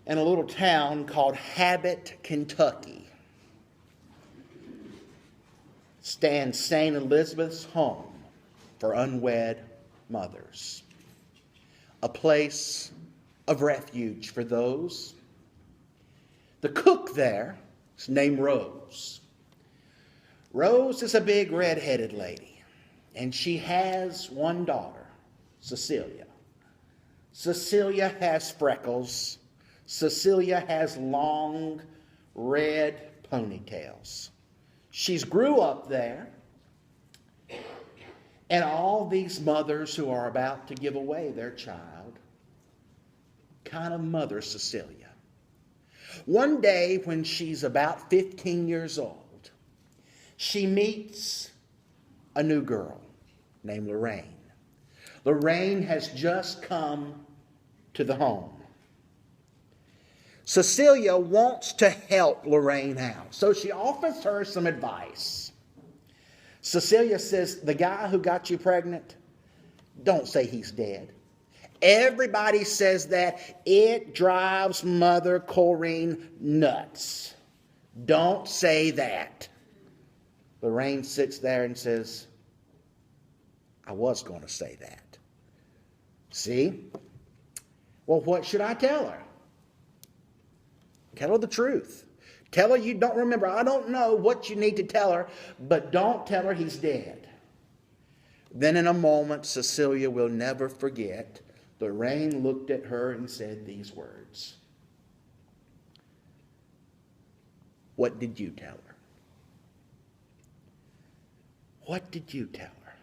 in a little town called Habit, Kentucky, stands St. Elizabeth's Home for Unwed Mothers, a place of refuge for those. The cook there is named Rose. Rose is a big red-headed lady, and she has one daughter, Cecilia. Cecilia has freckles. Cecilia has long red ponytails. She's grew up there. And all these mothers who are about to give away their child kind of mother Cecilia. One day when she's about 15 years old, she meets a new girl named Lorraine. Lorraine has just come to the home. Cecilia wants to help Lorraine out, so she offers her some advice. Cecilia says, the guy who got you pregnant, don't say he's dead. Everybody says that. It drives Mother Corinne nuts. Don't say that. Lorraine sits there and says, I was going to say that. See? Well, what should I tell her? Tell her the truth. Tell her you don't remember. I don't know what you need to tell her, but don't tell her he's dead. Then in a moment, Cecilia will never forget, Lorraine looked at her and said these words. What did you tell her? What did you tell her?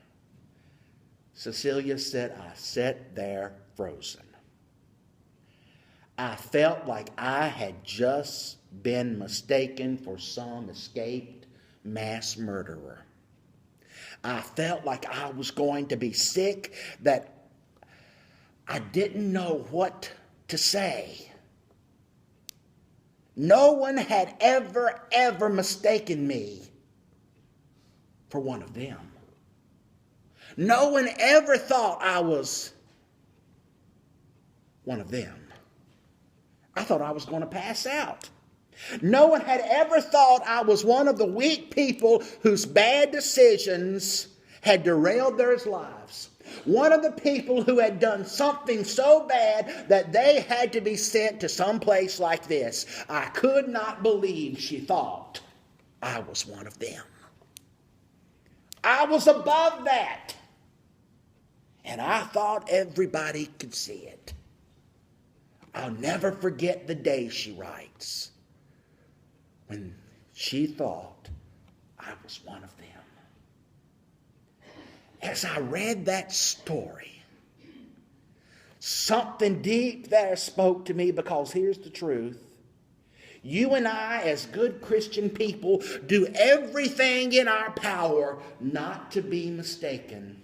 Cecilia said, I sat there frozen. I felt like I had just been mistaken for some escaped mass murderer. I felt like I was going to be sick, that I didn't know what to say. No one had ever mistaken me for one of them. No one ever thought I was one of them. I thought I was going to pass out. No one had ever thought I was one of the weak people whose bad decisions had derailed their lives. One of the people who had done something so bad that they had to be sent to some place like this. I could not believe she thought I was one of them. I was above that. And I thought everybody could see it. I'll never forget the day, she writes, when she thought I was one of them. As I read that story, something deep there spoke to me, because here's the truth. You and I, as good Christian people, do everything in our power not to be mistaken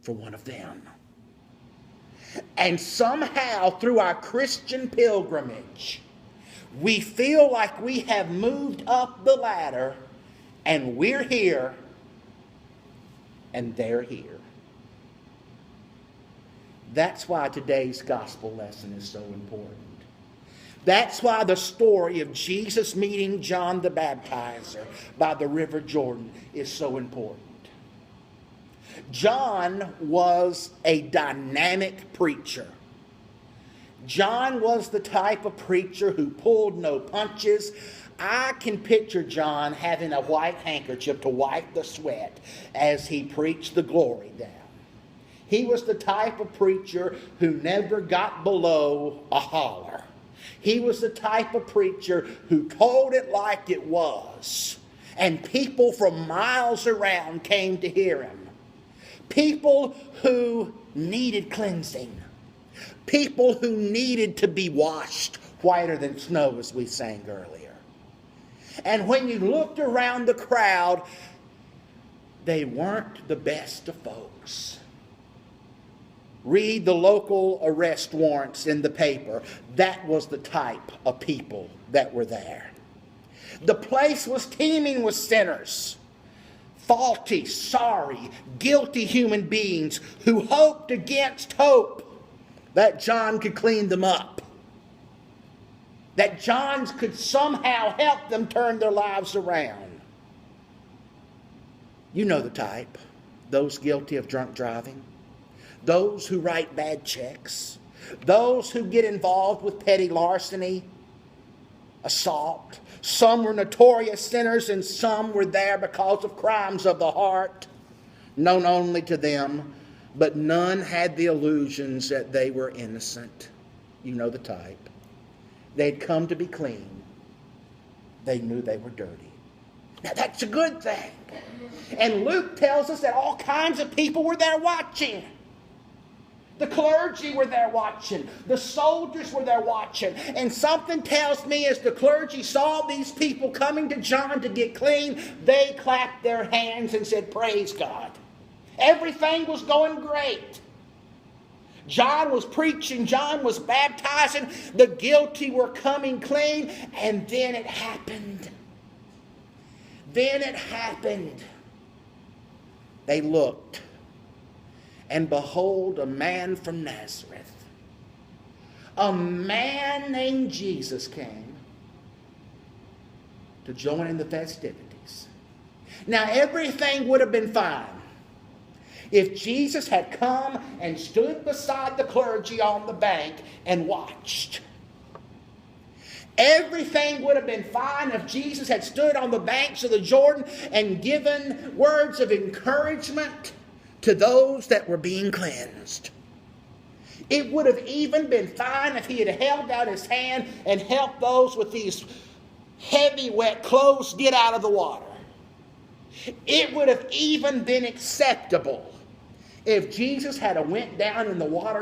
for one of them. And somehow, through our Christian pilgrimage, we feel like we have moved up the ladder, and we're here, and they're here. That's why today's gospel lesson is so important. That's why the story of Jesus meeting John the Baptizer by the River Jordan is so important. John was a dynamic preacher. John was the type of preacher who pulled no punches. I can picture John having a white handkerchief to wipe the sweat as he preached the glory down. He was the type of preacher who never got below a holler. He was the type of preacher who told it like it was. And people from miles around came to hear him. People who needed cleansing. People who needed to be washed whiter than snow, as we sang earlier. And when you looked around the crowd, they weren't the best of folks. Read the local arrest warrants in the paper. That was the type of people that were there. The place was teeming with sinners. Faulty, sorry, guilty human beings who hoped against hope that John could clean them up. that John could somehow help them turn their lives around. You know the type. Those guilty of drunk driving. Those who write bad checks. Those who get involved with petty larceny, assault. Some were notorious sinners and some were there because of crimes of the heart, known only to them, but none had the illusions that they were innocent. You know the type. They'd come to be clean. They knew they were dirty. Now that's a good thing. And Luke tells us that all kinds of people were there watching. The clergy were there watching. The soldiers were there watching. And something tells me as the clergy saw these people coming to John to get clean, they clapped their hands and said, "Praise God." Everything was going great. John was preaching. John was baptizing. The guilty were coming clean. And then it happened. Then it happened. They looked. And behold, a man from Nazareth, a man named Jesus, came to join in the festivities. Now, everything would have been fine if Jesus had come and stood beside the clergy on the bank and watched. Everything would have been fine if Jesus had stood on the banks of the Jordan and given words of encouragement to those that were being cleansed. It would have even been fine if he had held out his hand and helped those with these heavy, wet clothes get out of the water. It would have even been acceptable if Jesus had went down in the water